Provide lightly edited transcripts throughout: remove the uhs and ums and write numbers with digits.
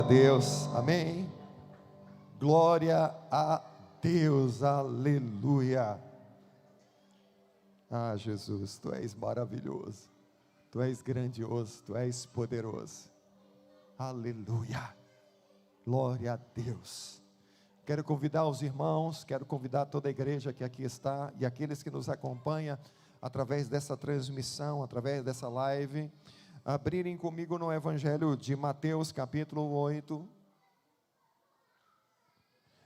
Deus, amém. Glória a Deus, aleluia. Ah, Jesus, tu és maravilhoso, tu és grandioso, tu és poderoso, aleluia. Glória a Deus. Quero convidar os irmãos, quero convidar toda a igreja que aqui está e aqueles que nos acompanham através dessa transmissão, através dessa live, abrirem comigo no Evangelho de Mateus, capítulo 8.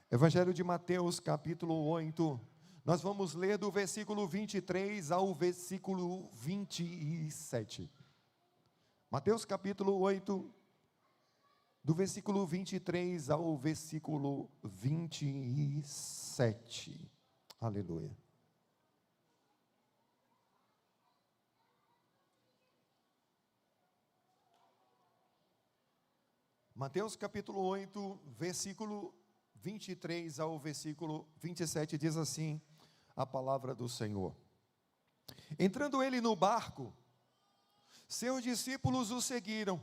Evangelho de Mateus, capítulo 8. Nós vamos ler do versículo 23 ao versículo 27. Mateus, capítulo 8, do versículo 23 ao versículo 27. Aleluia. Mateus capítulo 8, versículo 23 ao versículo 27, diz assim a palavra do Senhor. Entrando ele no barco, seus discípulos o seguiram.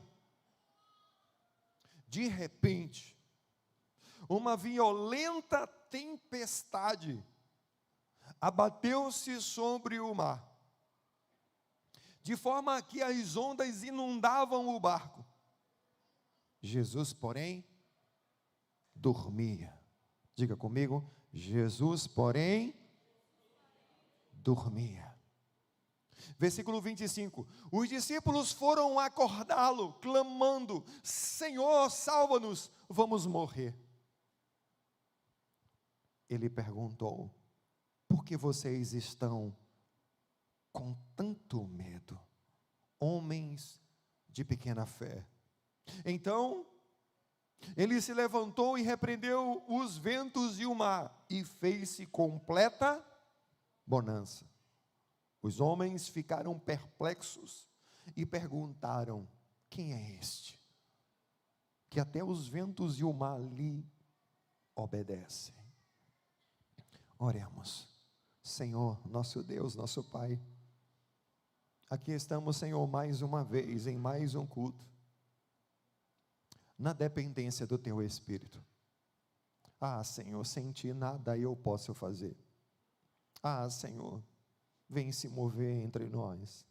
De repente, uma violenta tempestade abateu-se sobre o mar, de forma que as ondas inundavam o barco. Jesus, porém, dormia. Diga comigo, Jesus, porém, dormia. Versículo 25. Os discípulos foram acordá-lo, clamando: Senhor, salva-nos, vamos morrer. Ele perguntou: por que vocês estão com tanto medo, homens de pequena fé? Então, ele se levantou e repreendeu os ventos e o mar, e fez-se completa bonança. Os homens ficaram perplexos e perguntaram: quem é este, que até os ventos e o mar lhe obedecem? Oremos. Senhor, nosso Deus, nosso Pai, aqui estamos, Senhor, mais uma vez, em mais um culto, na dependência do Teu Espírito. Ah, Senhor, sem Ti nada eu posso fazer. Ah, Senhor, vem se mover entre nós,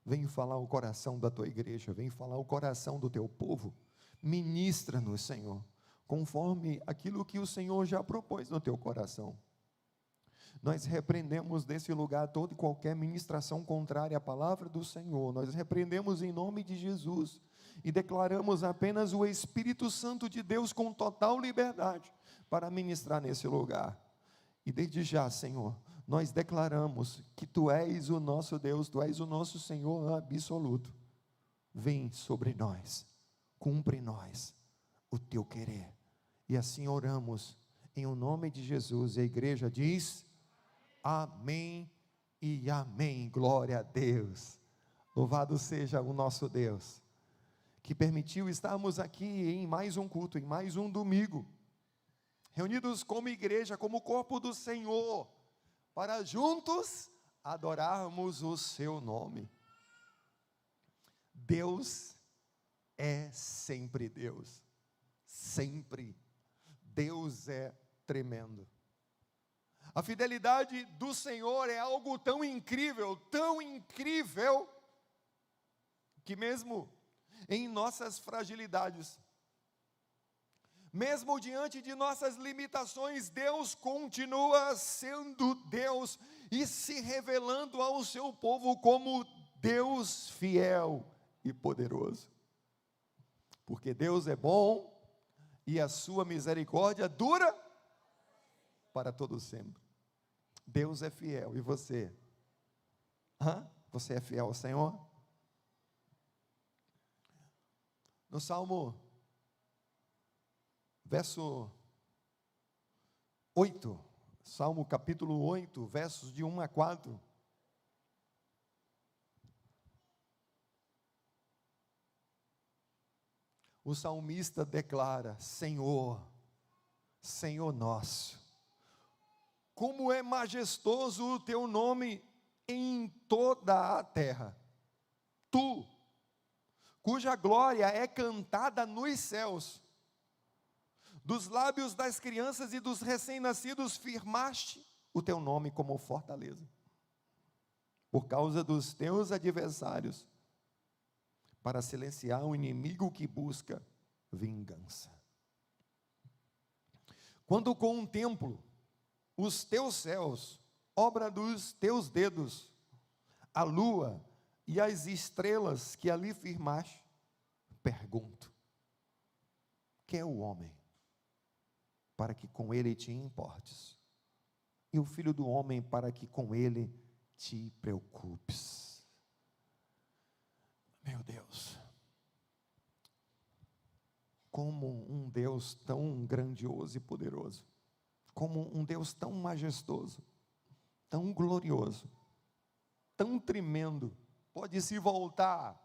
vem falar o coração da Tua igreja, vem falar o coração do Teu povo, ministra-nos, Senhor, conforme aquilo que o Senhor já propôs no Teu coração. Nós repreendemos desse lugar toda e qualquer ministração contrária à palavra do Senhor, nós repreendemos em nome de Jesus, e declaramos apenas o Espírito Santo de Deus com total liberdade, para ministrar nesse lugar. E desde já, Senhor, nós declaramos que Tu és o nosso Deus, Tu és o nosso Senhor absoluto. Vem sobre nós, cumpre em nós o Teu querer, e assim oramos, em o nome de Jesus. E a igreja diz: amém e amém. Glória a Deus. Louvado seja o nosso Deus, que permitiu estarmos aqui em mais um culto, em mais um domingo, reunidos como igreja, como corpo do Senhor, para juntos adorarmos o Seu nome. Deus é sempre Deus, sempre. Deus é tremendo. A fidelidade do Senhor é algo tão incrível, que mesmo em nossas fragilidades, mesmo diante de nossas limitações, Deus continua sendo Deus e se revelando ao seu povo como Deus fiel e poderoso. Porque Deus é bom e a sua misericórdia dura para todo sempre. Deus é fiel. E você? Você é fiel ao Senhor? No Salmo, verso 8, Salmo capítulo 8, versos de 1 a 4. O salmista declara: Senhor, Senhor nosso, como é majestoso o Teu nome em toda a terra. Tu, cuja glória é cantada nos céus, dos lábios das crianças e dos recém-nascidos firmaste o teu nome como fortaleza, por causa dos teus adversários, para silenciar o inimigo que busca vingança. Quando contemplo os teus céus, obra dos teus dedos, a lua e as estrelas que ali firmaste, pergunto: que é o homem, para que com ele te importes, e o filho do homem, para que com ele te preocupes. Meu Deus, como um Deus tão grandioso e poderoso, como um Deus tão majestoso, tão glorioso, tão tremendo, pode se voltar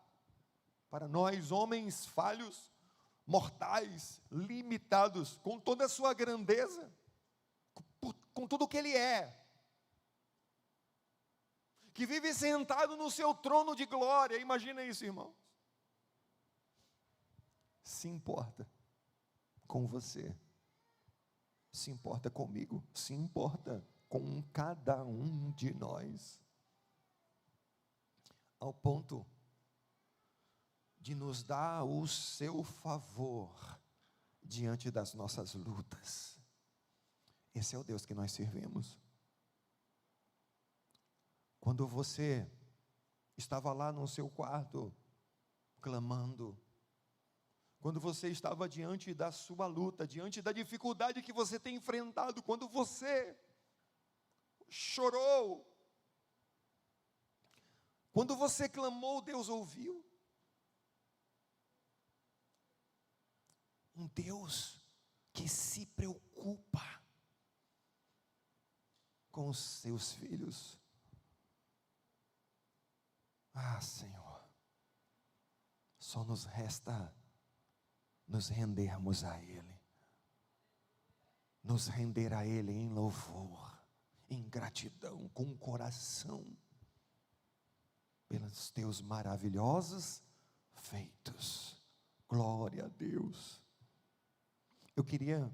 para nós, homens falhos, mortais, limitados, com toda a sua grandeza, com tudo o que Ele é, que vive sentado no seu trono de glória. Imagina isso, irmãos. Se importa com você, se importa comigo, se importa com cada um de nós, ao ponto de nos dar o seu favor diante das nossas lutas. Esse é o Deus que nós servimos. Quando você estava lá no seu quarto, clamando, quando você estava diante da sua luta, diante da dificuldade que você tem enfrentado, quando você chorou, quando você clamou, Deus ouviu. Um Deus que se preocupa com os seus filhos. Ah, Senhor, só nos resta nos rendermos a Ele, nos render a Ele em louvor, em gratidão, com o coração, pelos teus maravilhosos feitos. Glória a Deus. Eu queria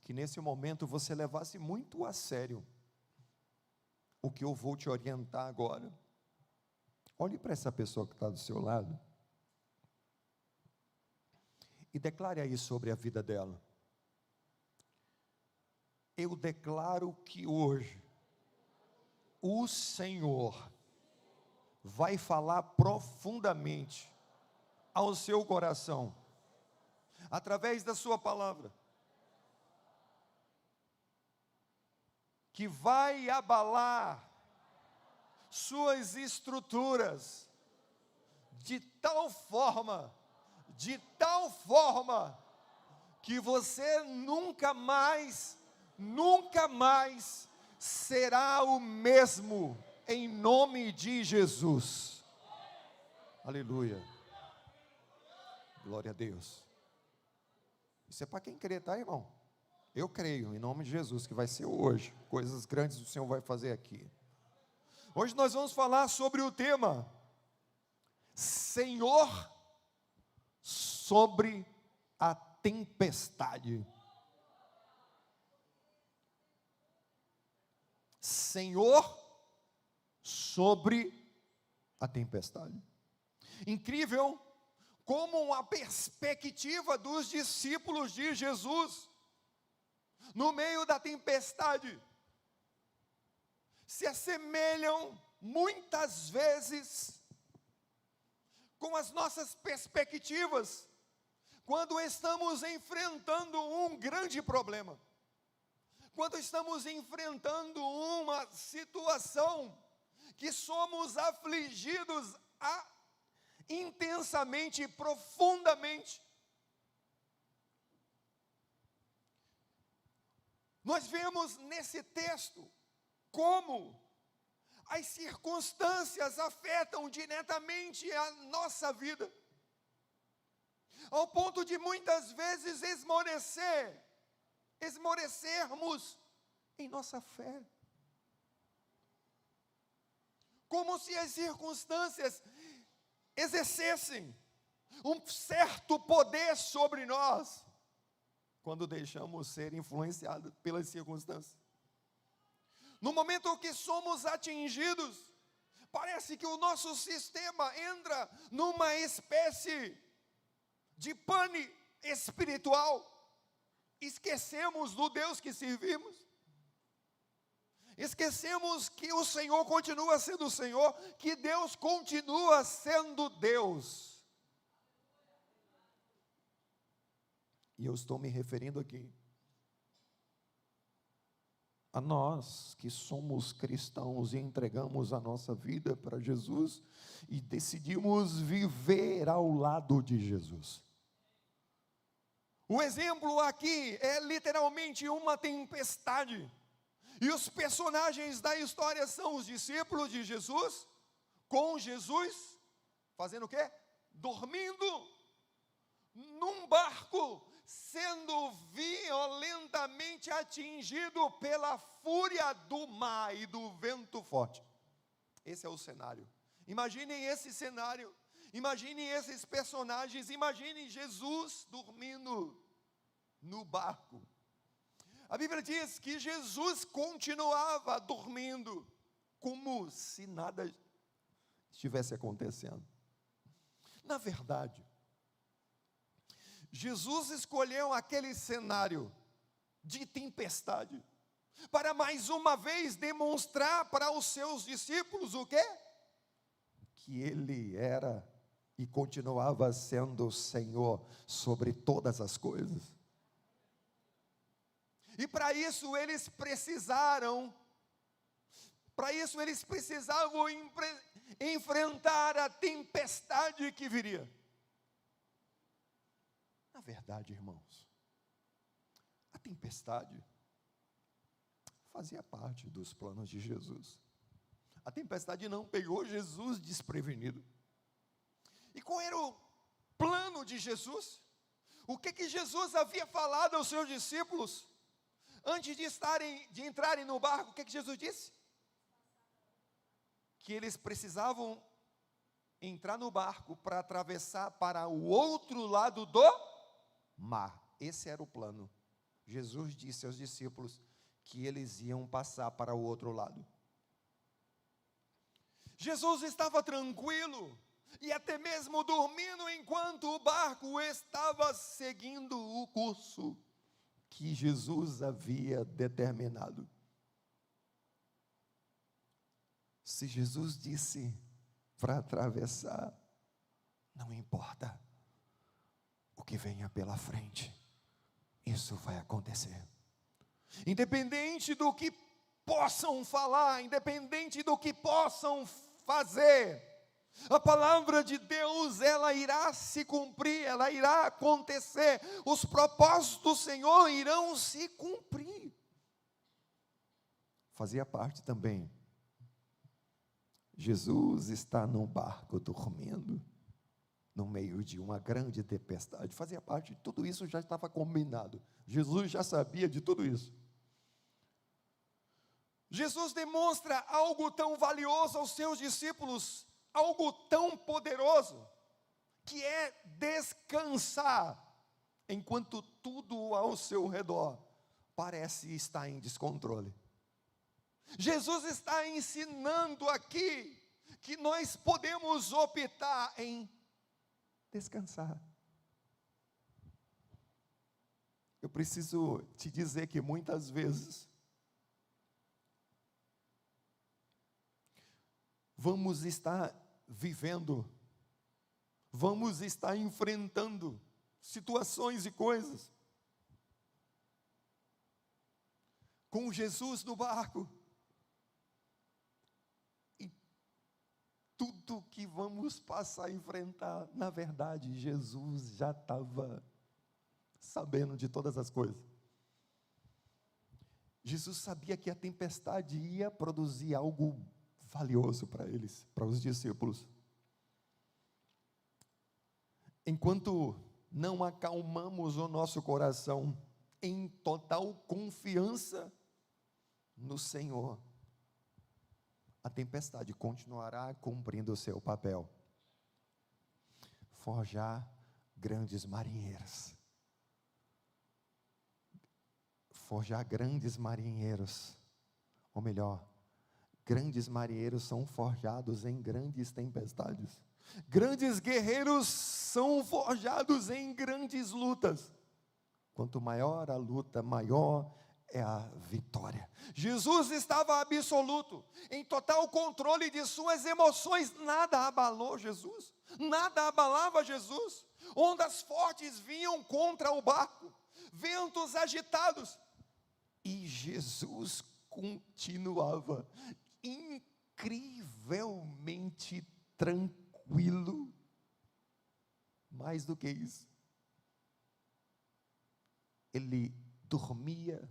que nesse momento você levasse muito a sério o que eu vou te orientar agora. Olhe para essa pessoa que está do seu lado e declare aí sobre a vida dela. Eu declaro que hoje o Senhor vai falar profundamente ao seu coração, através da sua palavra, que vai abalar suas estruturas de tal forma, que você nunca mais será o mesmo, em nome de Jesus. Aleluia. Glória a Deus. Isso é para quem crê, tá, irmão? Eu creio, em nome de Jesus, que vai ser hoje. Coisas grandes o Senhor vai fazer aqui. Hoje nós vamos falar sobre o tema Senhor sobre a tempestade. Senhor sobre a tempestade. Incrível como a perspectiva dos discípulos de Jesus, no meio da tempestade, se assemelham muitas vezes com as nossas perspectivas, quando estamos enfrentando um grande problema, quando estamos enfrentando uma situação que somos afligidos intensamente, profundamente. Nós vemos nesse texto como as circunstâncias afetam diretamente a nossa vida, ao ponto de muitas vezes esmorecermos em nossa fé, como se as circunstâncias exercessem um certo poder sobre nós, quando deixamos ser influenciados pelas circunstâncias. No momento que somos atingidos, parece que o nosso sistema entra numa espécie de pane espiritual. Esquecemos do Deus que servimos. Esquecemos que o Senhor continua sendo o Senhor, que Deus continua sendo Deus. E eu estou me referindo aqui a nós que somos cristãos e entregamos a nossa vida para Jesus e decidimos viver ao lado de Jesus. O exemplo aqui é literalmente uma tempestade. E os personagens da história são os discípulos de Jesus, com Jesus, fazendo o quê? Dormindo num barco, sendo violentamente atingido pela fúria do mar e do vento forte. Esse é o cenário. Imaginem esse cenário, imaginem esses personagens, imaginem Jesus dormindo no barco. A Bíblia diz que Jesus continuava dormindo, como se nada estivesse acontecendo. Na verdade, Jesus escolheu aquele cenário de tempestade, para mais uma vez demonstrar para os seus discípulos o quê? Que Ele era e continuava sendo o Senhor sobre todas as coisas. E para isso eles precisavam enfrentar a tempestade que viria. Na verdade, irmãos, a tempestade fazia parte dos planos de Jesus. A tempestade não pegou Jesus desprevenido. E qual era o plano de Jesus? O que Jesus havia falado aos seus discípulos? Antes de entrarem no barco, o que Jesus disse? Que eles precisavam entrar no barco para atravessar para o outro lado do mar. Esse era o plano. Jesus disse aos discípulos que eles iam passar para o outro lado. Jesus estava tranquilo e até mesmo dormindo enquanto o barco estava seguindo o curso que Jesus havia determinado. Se Jesus disse para atravessar, não importa o que venha pela frente, isso vai acontecer. Independente do que possam falar, independente do que possam fazer, a palavra de Deus, ela irá se cumprir, ela irá acontecer, os propósitos do Senhor irão se cumprir. Fazia parte também, Jesus está num barco dormindo, no meio de uma grande tempestade, fazia parte de tudo isso, já estava combinado, Jesus já sabia de tudo isso. Jesus demonstra algo tão valioso aos seus discípulos, algo tão poderoso, que é descansar, enquanto tudo ao seu redor parece estar em descontrole. Jesus está ensinando aqui, que nós podemos optar em descansar. Eu preciso te dizer que muitas vezes, vamos estar vivendo, vamos estar enfrentando situações e coisas, com Jesus no barco, e tudo que vamos passar a enfrentar, na verdade, Jesus já estava sabendo de todas as coisas. Jesus sabia que a tempestade ia produzir algo valioso para eles, para os discípulos. Enquanto não acalmamos o nosso coração em total confiança no Senhor, a tempestade continuará cumprindo o seu papel. Forjar grandes marinheiros. forjar grandes marinheiros, ou melhor, grandes marinheiros são forjados em grandes tempestades. Grandes guerreiros são forjados em grandes lutas. Quanto maior a luta, maior é a vitória. Jesus estava absoluto, em total controle de suas emoções. Nada abalou Jesus, nada abalava Jesus. Ondas fortes vinham contra o barco, ventos agitados, e Jesus continuava incrivelmente tranquilo. Mais do que isso, ele dormia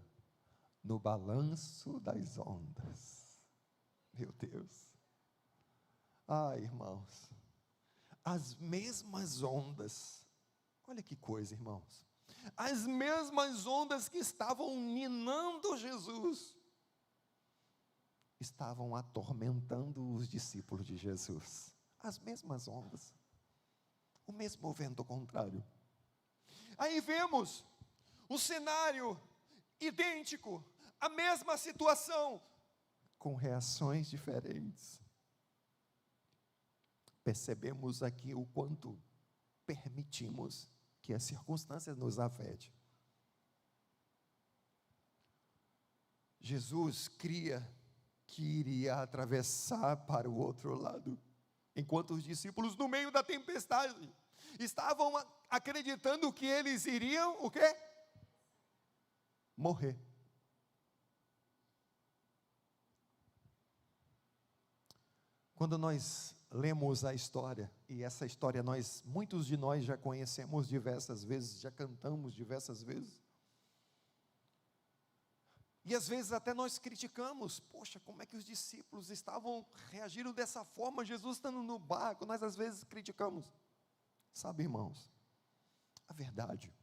no balanço das ondas. Meu Deus. Irmãos, as mesmas ondas, olha que coisa, irmãos, as mesmas ondas que estavam minando Jesus, estavam atormentando os discípulos de Jesus. As mesmas ondas, o mesmo vento contrário. Aí vemos o cenário idêntico, a mesma situação, com reações diferentes. Percebemos aqui o quanto permitimos que as circunstâncias nos afetem. Jesus cria que iria atravessar para o outro lado, enquanto os discípulos, no meio da tempestade, estavam acreditando que eles iriam, o quê? Morrer. Quando nós lemos a história, e essa história muitos de nós já conhecemos diversas vezes, já cantamos diversas vezes, e às vezes até nós criticamos, poxa, como é que os discípulos reagiram dessa forma, Jesus estando no barco, nós às vezes criticamos. Sabe, irmãos, a verdade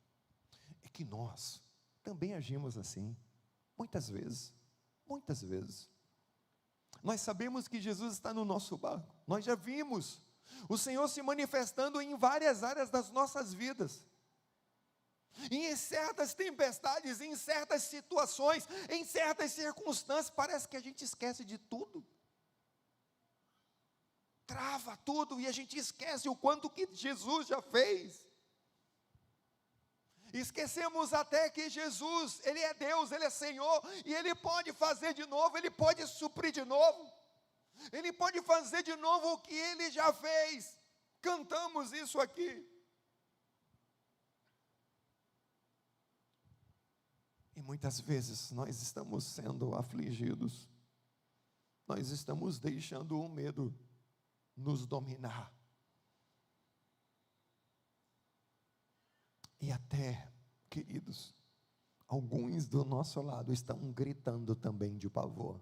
é que nós também agimos assim, muitas vezes. Nós sabemos que Jesus está no nosso barco, nós já vimos o Senhor se manifestando em várias áreas das nossas vidas, e em certas tempestades, em certas situações, em certas circunstâncias, parece que a gente esquece de tudo, trava tudo, e a gente esquece o quanto que Jesus já fez. Esquecemos até que Jesus, Ele é Deus, Ele é Senhor, e Ele pode fazer de novo, Ele pode suprir de novo, Ele pode fazer de novo o que Ele já fez. Cantamos isso aqui. E muitas vezes nós estamos sendo afligidos, nós estamos deixando o medo nos dominar. E até, queridos, alguns do nosso lado estão gritando também de pavor.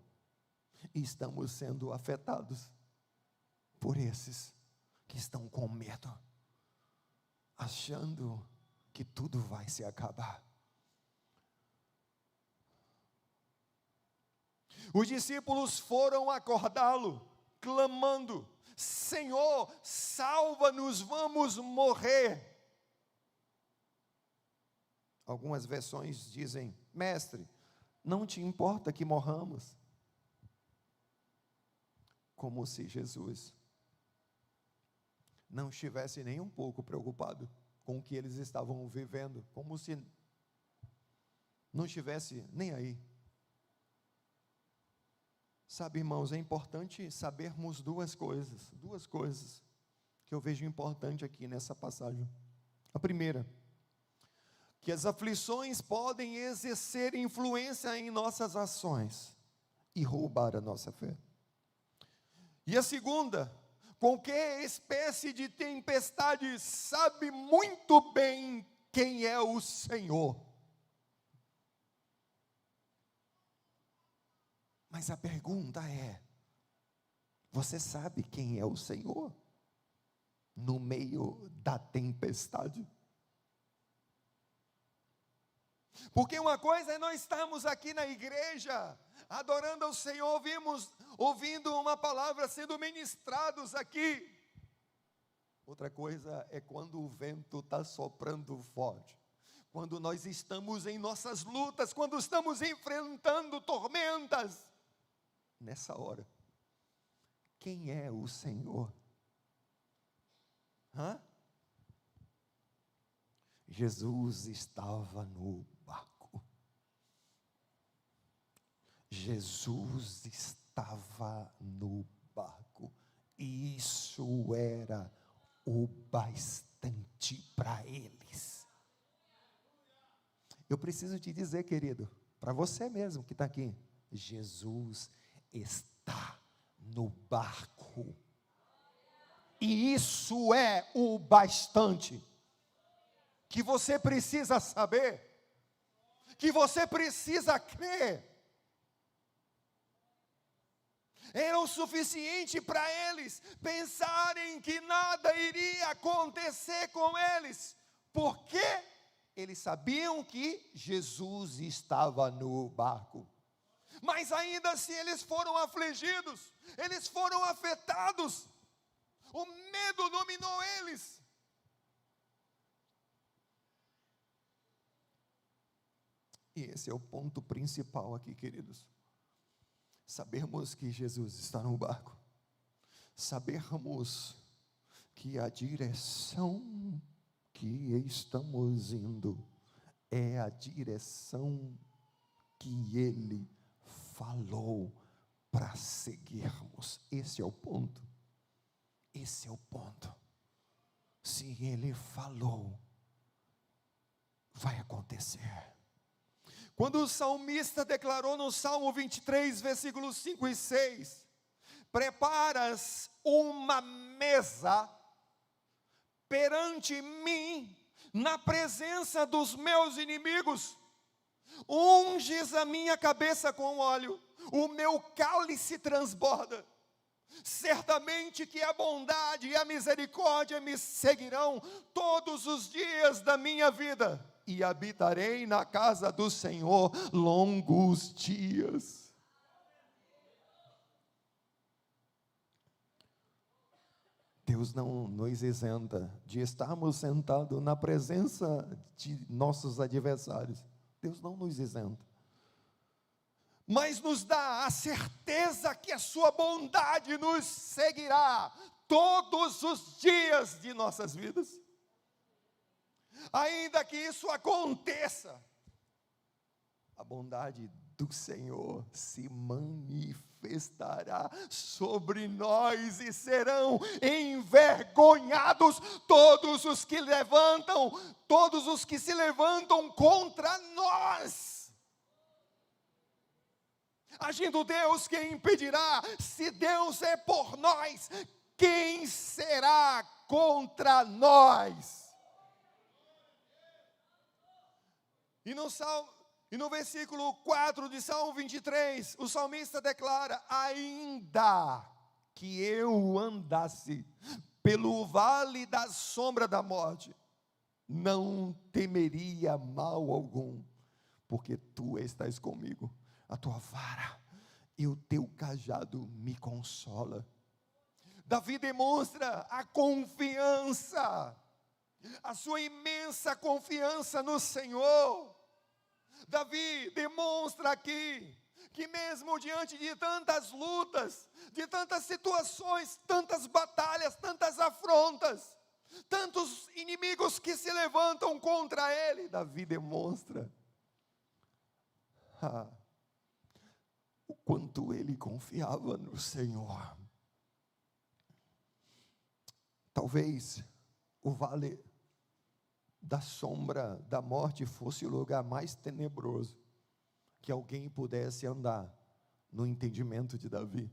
E estamos sendo afetados por esses que estão com medo, achando que tudo vai se acabar. Os discípulos foram acordá-lo, clamando: Senhor, salva-nos, vamos morrer. Algumas versões dizem: Mestre, não te importa que morramos? Como se Jesus não estivesse nem um pouco preocupado com o que eles estavam vivendo, como se não estivesse nem aí. Sabe, irmãos, é importante sabermos duas coisas que eu vejo importante aqui nessa passagem. A primeira, que as aflições podem exercer influência em nossas ações e roubar a nossa fé. E a segunda, qualquer espécie de tempestade sabe muito bem quem é o Senhor. Mas a pergunta é: você sabe quem é o Senhor no meio da tempestade? Porque uma coisa é nós estarmos aqui na igreja, adorando ao Senhor, ouvindo uma palavra sendo ministrados aqui. Outra coisa é quando o vento está soprando forte, quando nós estamos em nossas lutas, quando estamos enfrentando tormentas, nessa hora, quem é o Senhor? Jesus estava no barco. Jesus estava no barco. E isso era o bastante para eles. Eu preciso te dizer, querido, para você mesmo que está aqui, Jesus está no barco. E isso é o bastante que você precisa saber, que você precisa crer. Era o suficiente para eles pensarem que nada iria acontecer com eles, porque eles sabiam que Jesus estava no barco. Mas ainda assim eles foram afligidos, eles foram afetados, o medo dominou eles. E esse é o ponto principal aqui, queridos. Sabermos que Jesus está no barco, sabermos que a direção que estamos indo é a direção que Ele falou para seguirmos. Esse é o ponto. Esse é o ponto. Se Ele falou, vai acontecer. Quando o salmista declarou no Salmo 23, versículos 5 e 6, preparas uma mesa perante mim, na presença dos meus inimigos, unges a minha cabeça com óleo, o meu cálice transborda. Certamente que a bondade e a misericórdia me seguirão todos os dias da minha vida, e habitarei na casa do Senhor longos dias. Deus não nos isenta de estarmos sentados na presença de nossos adversários. Deus não nos isenta, mas nos dá a certeza que a sua bondade nos seguirá todos os dias de nossas vidas. Ainda que isso aconteça, a bondade do Senhor se manifestará sobre nós e serão envergonhados todos os que se levantam contra nós. Agindo Deus, quem impedirá? Se Deus é por nós, quem será contra nós? E no versículo 4 de Salmo 23, o salmista declara: ainda que eu andasse pelo vale da sombra da morte, não temeria mal algum, porque tu estás comigo, a tua vara e o teu cajado me consola. Davi demonstra a confiança, a sua imensa confiança no Senhor. Davi demonstra aqui que mesmo diante de tantas lutas, de tantas situações, tantas batalhas, tantas afrontas, tantos inimigos que se levantam contra ele, Davi demonstra o quanto ele confiava no Senhor. Talvez o vale da sombra da morte fosse o lugar mais tenebroso que alguém pudesse andar, no entendimento de Davi.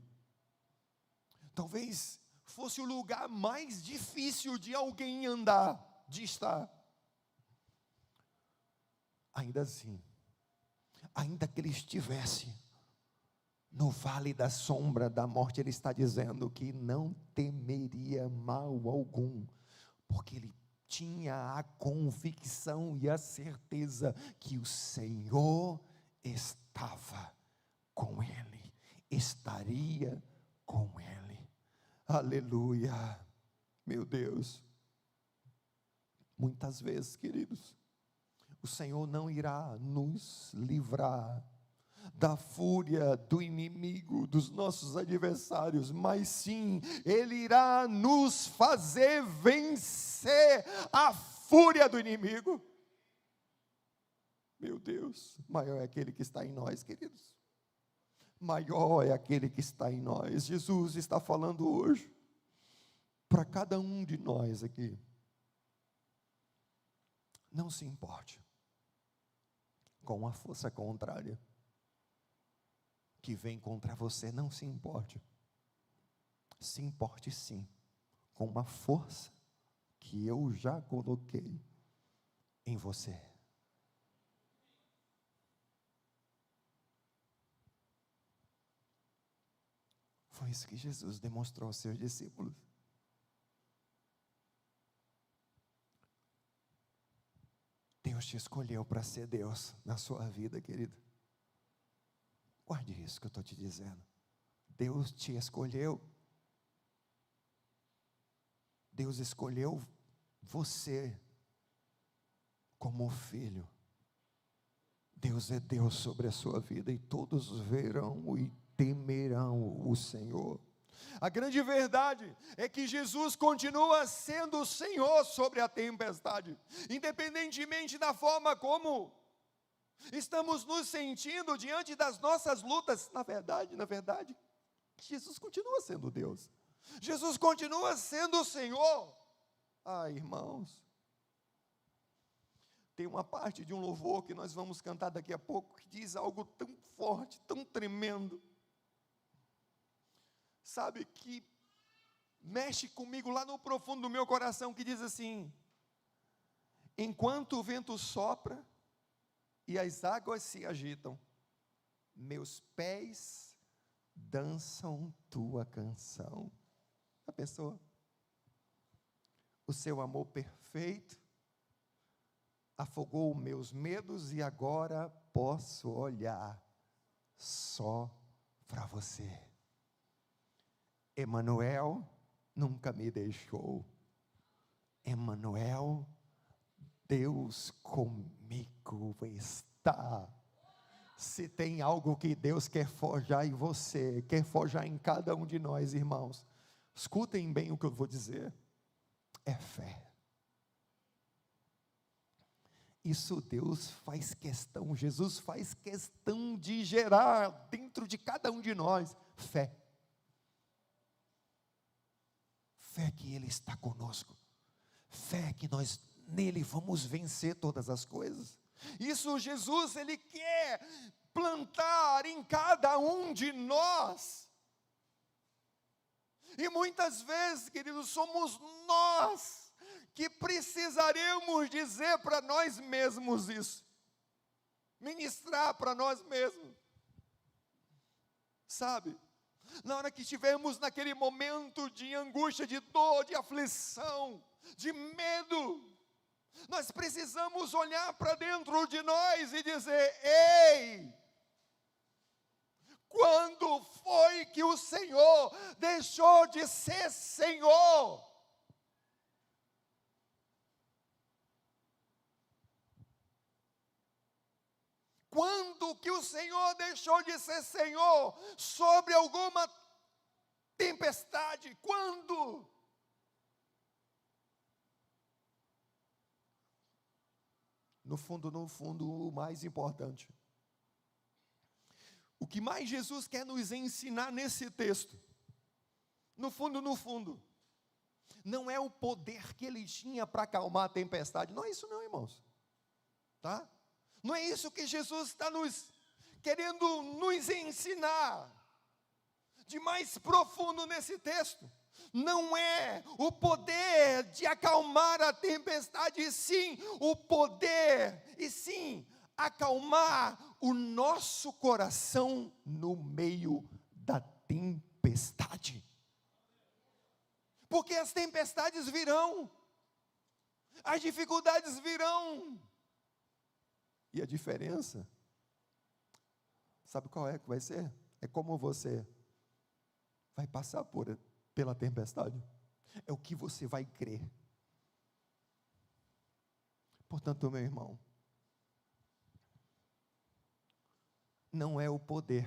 Talvez fosse o lugar mais difícil de alguém andar, de estar. Ainda assim, ainda que ele estivesse no vale da sombra da morte, ele está dizendo que não temeria mal algum, porque ele tinha a convicção e a certeza que o Senhor estava com ele, estaria com ele. Aleluia, meu Deus. Muitas vezes, queridos, O Senhor não irá nos livrar da fúria do inimigo, dos nossos adversários, mas sim, Ele irá nos fazer vencer a fúria do inimigo. Meu Deus, maior é aquele que está em nós, queridos. Maior é aquele que está em nós. Jesus está falando hoje para cada um de nós aqui. Não se importe com a força contrária que vem contra você, não se importe. Se importe sim com uma força que eu já coloquei em você. Foi isso que Jesus demonstrou aos seus discípulos. Deus te escolheu para ser Deus na sua vida, querido. Guarde isso que eu estou te dizendo. Deus te escolheu. Deus escolheu você como filho. Deus é Deus sobre a sua vida e todos verão e temerão o Senhor. A grande verdade é que Jesus continua sendo o Senhor sobre a tempestade, independentemente da forma como estamos nos sentindo diante das nossas lutas. Na verdade, Jesus continua sendo Deus. Jesus continua sendo o Senhor. Irmãos, tem uma parte de um louvor que nós vamos cantar daqui a pouco que diz algo tão forte, tão tremendo. Sabe, que mexe comigo lá no profundo do meu coração, que diz assim: enquanto o vento sopra e as águas se agitam, meus pés dançam tua canção. Já pensou? O seu amor perfeito afogou meus medos e agora posso olhar só para você. Emanuel nunca me deixou. Emanuel, Deus comigo está. Se tem algo que Deus quer forjar em você, quer forjar em cada um de nós, irmãos, escutem bem o que eu vou dizer, é fé. Isso Deus faz questão, Jesus faz questão de gerar dentro de cada um de nós fé. Fé que Ele está conosco, fé que nós nele vamos vencer todas as coisas. Isso Jesus, Ele quer plantar em cada um de nós. E muitas vezes, queridos, somos nós que precisaremos dizer para nós mesmos isso, ministrar para nós mesmos, sabe? Na hora que estivermos naquele momento de angústia, de dor, de aflição, de medo, nós precisamos olhar para dentro de nós e dizer: ei, quando foi que o Senhor deixou de ser Senhor? Quando que o Senhor deixou de ser Senhor sobre alguma tempestade? Quando? No fundo, o mais importante, o que mais Jesus quer nos ensinar nesse texto, no fundo, não é o poder que Ele tinha para acalmar a tempestade. Não é isso não, irmãos, tá? Não é isso que Jesus está querendo nos ensinar de mais profundo nesse texto. Não é o poder de acalmar a tempestade, e sim o poder, e sim acalmar o nosso coração no meio da tempestade. Porque as tempestades virão, as dificuldades virão. E a diferença, sabe qual é que vai ser? É como você vai passar pela tempestade. É o que você vai crer. Portanto, meu irmão, não é o poder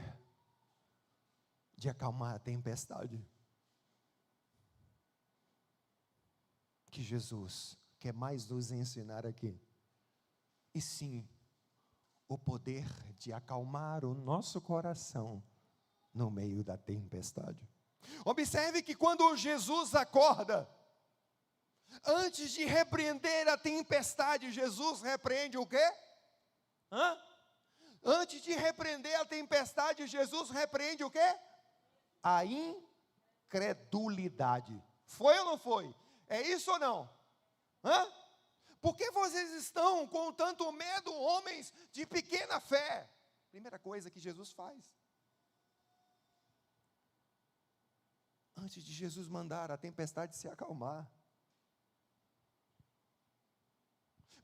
de acalmar a tempestade que Jesus quer mais nos ensinar aqui, e sim o poder de acalmar o nosso coração no meio da tempestade. Observe que quando Jesus acorda, antes de repreender a tempestade, Jesus repreende o quê? Antes de repreender a tempestade, Jesus repreende o quê? A incredulidade. Foi ou não foi? É isso ou não? Por que vocês estão com tanto medo, homens de pequena fé? Primeira coisa que Jesus faz. Antes de Jesus mandar a tempestade se acalmar.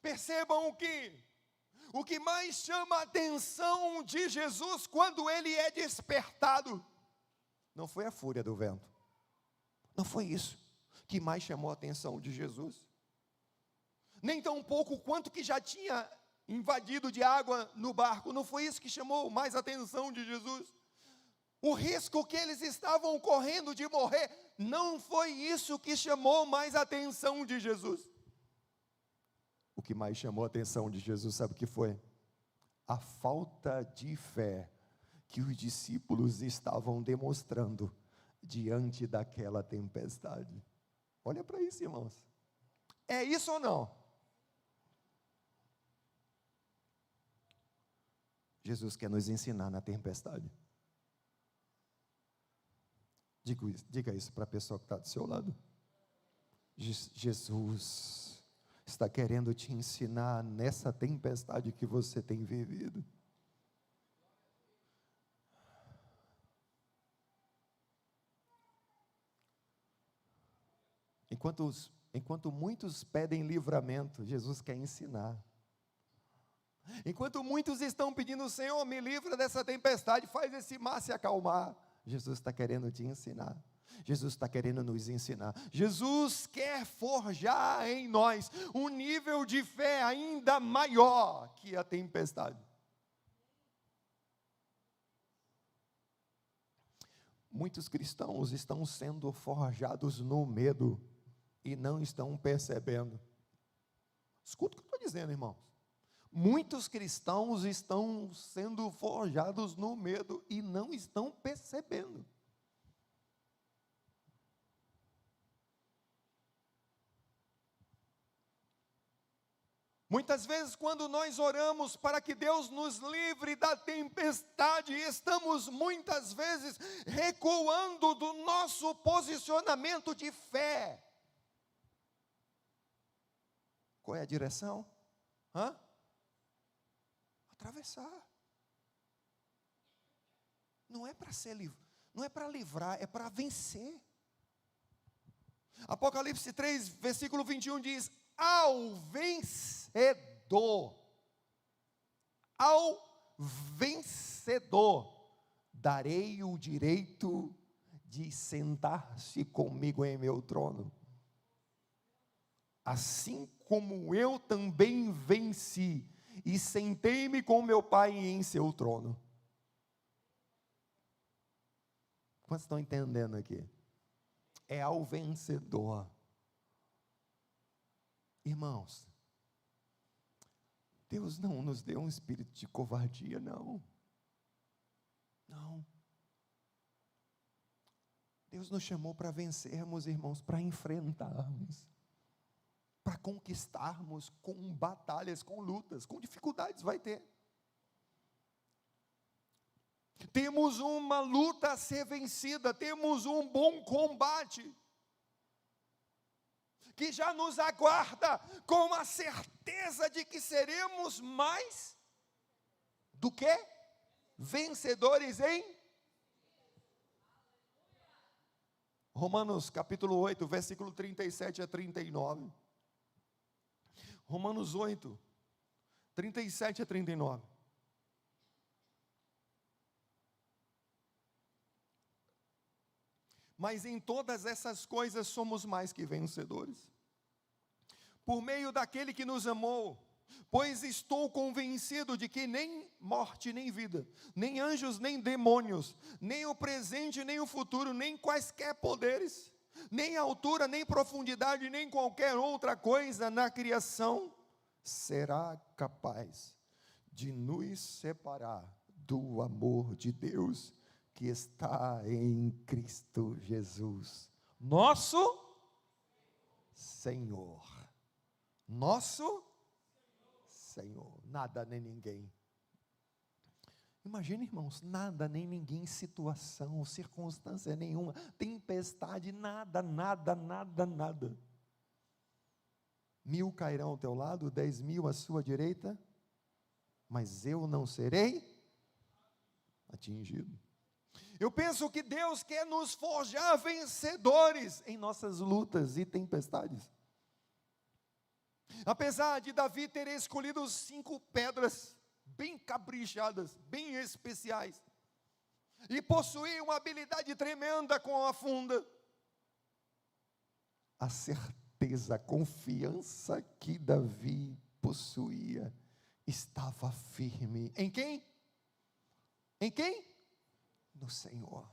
Percebam o que mais chama a atenção de Jesus quando ele é despertado, não foi a fúria do vento, não foi isso que mais chamou a atenção de Jesus, nem tão pouco quanto que já tinha invadido de água no barco, não foi isso que chamou mais a atenção de Jesus. O risco que eles estavam correndo de morrer, não foi isso que chamou mais a atenção de Jesus. O que mais chamou a atenção de Jesus, sabe o que foi? A falta de fé que os discípulos estavam demonstrando diante daquela tempestade. Olha para isso, irmãos. É isso ou não? Jesus quer nos ensinar na tempestade. Diga isso para a pessoa que está do seu lado. Jesus está querendo te ensinar nessa tempestade que você tem vivido. Enquanto muitos pedem livramento, Jesus quer ensinar. Enquanto muitos estão pedindo, Senhor, me livra dessa tempestade, faz esse mar se acalmar, Jesus está querendo te ensinar. Jesus está querendo nos ensinar. Jesus quer forjar em nós um nível de fé ainda maior que a tempestade. Muitos cristãos estão sendo forjados no medo e não estão percebendo. Escuta o que eu estou dizendo, irmãos. Muitos cristãos estão sendo forjados no medo e não estão percebendo. Muitas vezes, quando nós oramos para que Deus nos livre da tempestade, estamos muitas vezes recuando do nosso posicionamento de fé. Qual é a direção? Atravessar. Não é para ser livre, não é para livrar, é para vencer. Apocalipse 3, versículo 21 diz: ao vencedor, darei o direito de sentar-se comigo em meu trono, assim como eu também venci e sentei-me com meu Pai em seu trono. Quantos estão entendendo aqui? É ao vencedor. Irmãos, Deus não nos deu um espírito de covardia, não. Não. Deus nos chamou para vencermos, irmãos, para enfrentarmos, para conquistarmos, com batalhas, com lutas, com dificuldades vai ter. Temos uma luta a ser vencida, temos um bom combate, que já nos aguarda com a certeza de que seremos mais do que vencedores em Romanos capítulo 8, versículo 37 a 39. Romanos 8, 37 a 39. Mas em todas essas coisas somos mais que vencedores, por meio daquele que nos amou, Pois estou convencido de que nem morte, nem vida, nem anjos, nem demônios, nem o presente, nem o futuro, nem quaisquer poderes, nem altura, nem profundidade, nem qualquer outra coisa na criação será capaz de nos separar do amor de Deus que está em Cristo Jesus, nosso Senhor. Nosso Senhor. Nada nem ninguém. Imagina, irmãos, nada nem ninguém, situação, circunstância nenhuma, tempestade, nada, nada, nada, nada. 1000 cairão ao teu lado, 10.000 à sua direita, mas eu não serei atingido. Eu penso que Deus quer nos forjar vencedores em nossas lutas e tempestades. Apesar de Davi ter escolhido 5 pedras bem caprichadas, bem especiais, e possuir uma habilidade tremenda com a funda, a certeza, a confiança que Davi possuía estava firme. Em quem? Em quem? No Senhor.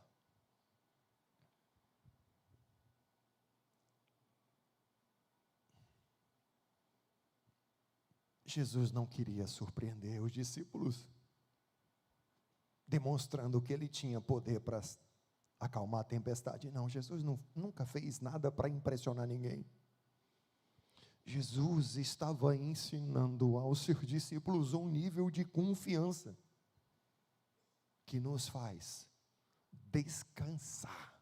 Jesus não queria surpreender os discípulos, demonstrando que ele tinha poder para acalmar a tempestade. Não, Jesus nunca fez nada para impressionar ninguém. Jesus estava ensinando aos seus discípulos um nível de confiança que nos faz descansar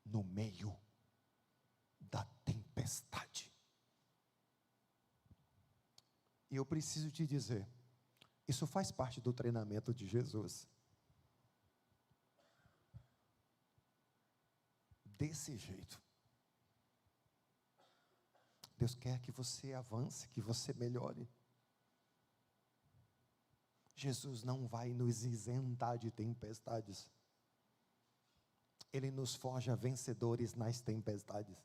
no meio da tempestade. E eu preciso te dizer, isso faz parte do treinamento de Jesus. Desse jeito. Deus quer que você avance, que você melhore. Jesus não vai nos isentar de tempestades. Ele nos forja vencedores nas tempestades.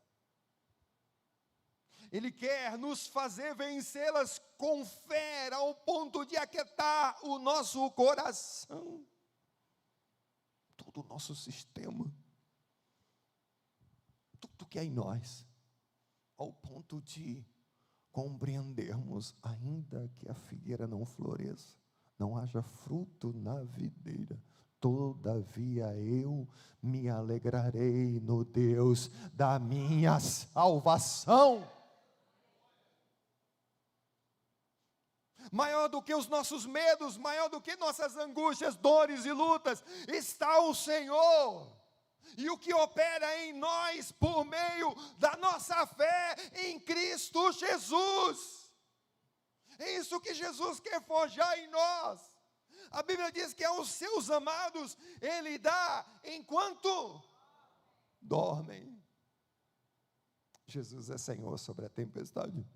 Ele quer nos fazer vencê-las com fé, ao ponto de aquietar o nosso coração, todo o nosso sistema, tudo que é em nós, ao ponto de compreendermos, ainda que a figueira não floresça, não haja fruto na videira, todavia eu me alegrarei no Deus da minha salvação. Maior do que os nossos medos, maior do que nossas angústias, dores e lutas, está o Senhor. E o que opera em nós por meio da nossa fé em Cristo Jesus. É isso que Jesus quer forjar em nós. A Bíblia diz que aos seus amados Ele dá enquanto dormem. Jesus é Senhor sobre a tempestade.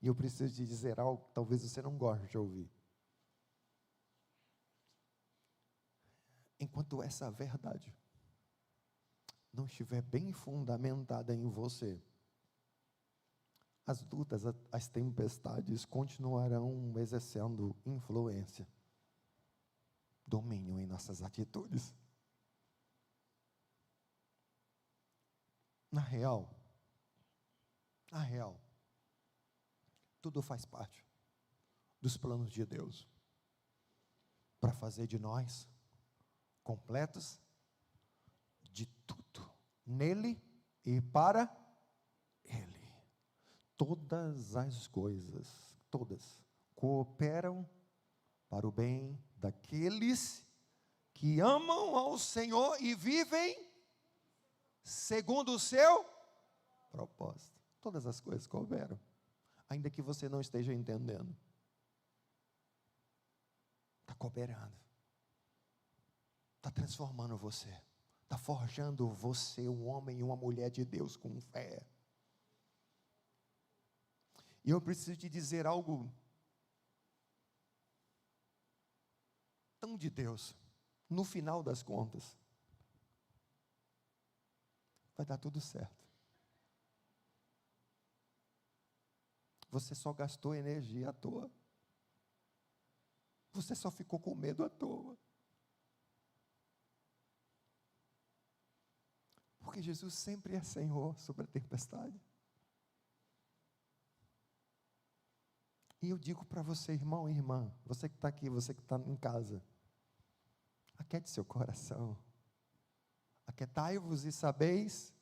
E eu preciso te dizer algo que talvez você não goste de ouvir. Enquanto essa verdade não estiver bem fundamentada em você, as lutas, as tempestades continuarão exercendo influência, domínio em nossas atitudes. Na real, tudo faz parte dos planos de Deus para fazer de nós completos de tudo, nele e para Ele. Todas as coisas, todas, cooperam para o bem daqueles que amam ao Senhor e vivem segundo o seu propósito. Todas as coisas cooperam, ainda que você não esteja entendendo. Está cooperando. Está transformando você. Está forjando você um homem e uma mulher de Deus com fé. E eu preciso te dizer algo tão de Deus. No final das contas, vai dar tudo certo. você só gastou energia à toa. Você só ficou com medo à toa. Porque Jesus sempre é Senhor sobre a tempestade. E eu digo para você, irmão e irmã, você que está aqui, você que está em casa, aquiete seu coração. Aquietai-vos e sabeis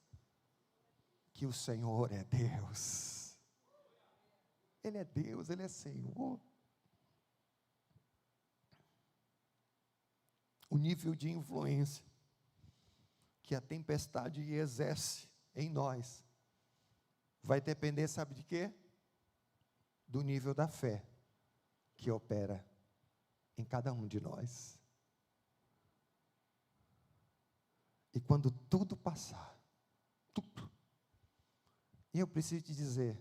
que o Senhor é Deus. Ele é Deus, Ele é Senhor. O nível de influência que a tempestade exerce em nós vai depender, sabe de quê? Do nível da fé que opera em cada um de nós. E quando tudo passar, tudo, e eu preciso te dizer,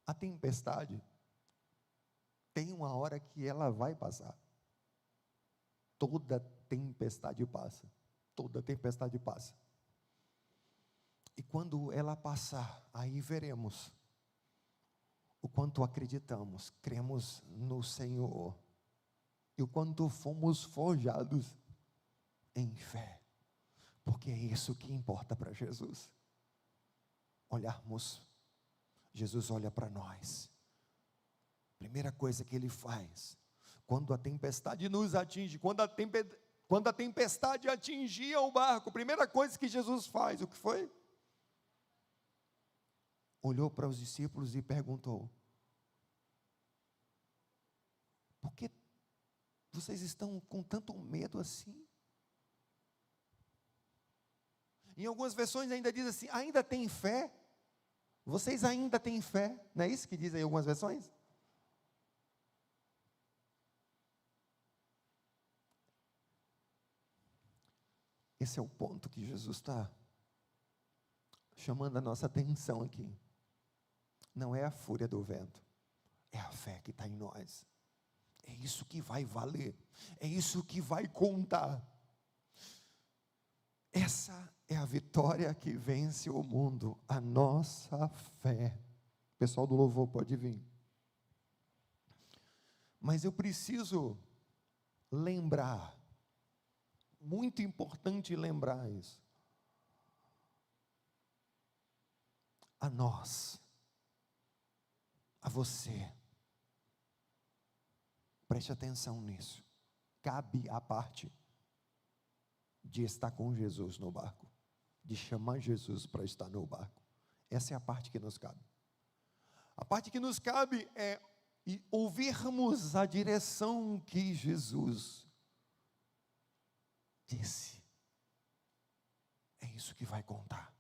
a tempestade tem uma hora que ela vai passar. Toda tempestade passa. Toda tempestade passa. E quando ela passar, aí veremos o quanto acreditamos, cremos no Senhor, e o quanto fomos forjados em fé, porque é isso que importa para Jesus. Olharmos, Jesus olha para nós, primeira coisa que Ele faz, quando a tempestade nos atinge, quando a tempestade atingia o barco, primeira coisa que Jesus faz, o que foi? Olhou para os discípulos e perguntou: por que vocês estão com tanto medo assim? Em algumas versões ainda diz assim: ainda tem fé? Vocês ainda têm fé? Não é isso que diz em algumas versões? Esse é o ponto que Jesus está chamando a nossa atenção aqui. Não é a fúria do vento, é a fé que está em nós. É isso que vai valer, é isso que vai contar. Essa é a vitória que vence o mundo, a nossa fé. O pessoal do louvor pode vir. Mas eu preciso lembrar, muito importante lembrar isso, a nós, a você, preste atenção nisso, cabe a parte de estar com Jesus no barco, de chamar Jesus para estar no barco. Essa é a parte que nos cabe. A parte que nos cabe é ouvirmos a direção que Jesus disse. É isso que vai contar.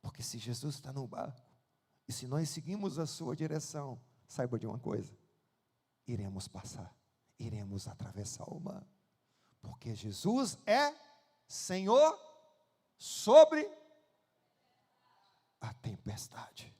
Porque se Jesus está no barco, e se nós seguimos a sua direção, saiba de uma coisa: iremos passar, iremos atravessar o mar. Porque Jesus é Senhor sobre a tempestade.